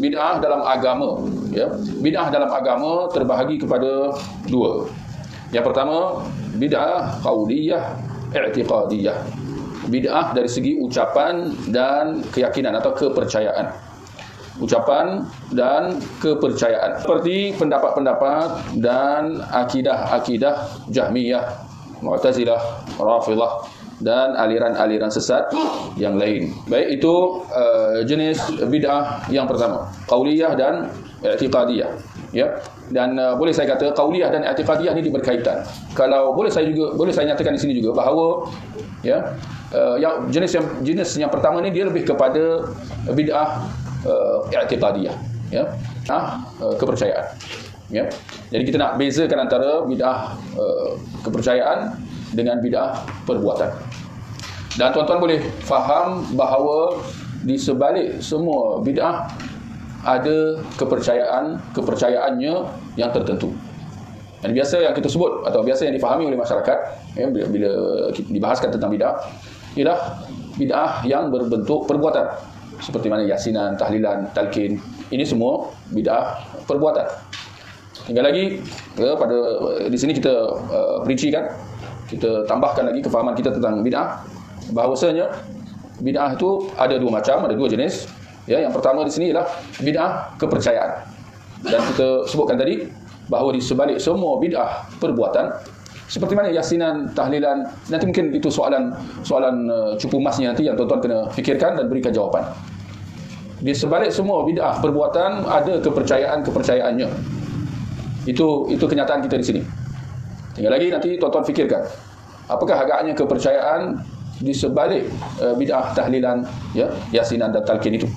bid'ah dalam agama, ya. Bid'ah dalam agama terbahagi kepada dua. Yang pertama, bid'ah qauliyah, i'tiqadiyah. Bid'ah dari segi ucapan dan keyakinan atau kepercayaan. Ucapan dan kepercayaan. Seperti pendapat-pendapat dan akidah-akidah Jahmiyah, Mu'tazilah, Rafidhah dan aliran-aliran sesat yang lain. Baik, itu jenis bid'ah yang pertama, qauliyah dan i'tiqadiyah, ya. Dan boleh saya kata qauliyah dan i'tiqadiyah ini berkaitan. Kalau boleh saya nyatakan di sini juga bahawa, ya, yang jenis yang pertama ni dia lebih kepada bid'ah i'tiqadiyah, ya. Kepercayaan, ya. Jadi kita nak bezakan antara bid'ah kepercayaan dengan bid'ah perbuatan. Dan tuan-tuan boleh faham bahawa di sebalik semua bid'ah ada kepercayaannya yang tertentu. Dan biasa yang kita sebut atau biasa yang difahami oleh masyarakat, ya, bila dibahaskan tentang bid'ah, ialah bid'ah yang berbentuk perbuatan. Seperti mana yasinan, tahlilan, talqin. Ini semua bid'ah perbuatan. Tinggal lagi, ya, pada di sini kita perincikan, kita tambahkan lagi kefahaman kita tentang bid'ah, bahawasanya bid'ah itu ada dua macam, ada dua jenis. Ya, yang pertama di sini ialah bid'ah kepercayaan. Dan kita sebutkan tadi bahawa di sebalik semua bid'ah perbuatan, seperti mana yasinan, tahlilan, nanti mungkin itu soalan cupu emasnya nanti yang tuan-tuan kena fikirkan dan berikan jawapan. Di sebalik semua bid'ah perbuatan ada kepercayaannya. Itu kenyataan kita di sini. Tinggal lagi nanti tuan-tuan fikirkan, apakah agaknya kepercayaan di sebalik bid'ah tahlilan, ya, yasinan dan talqin itu.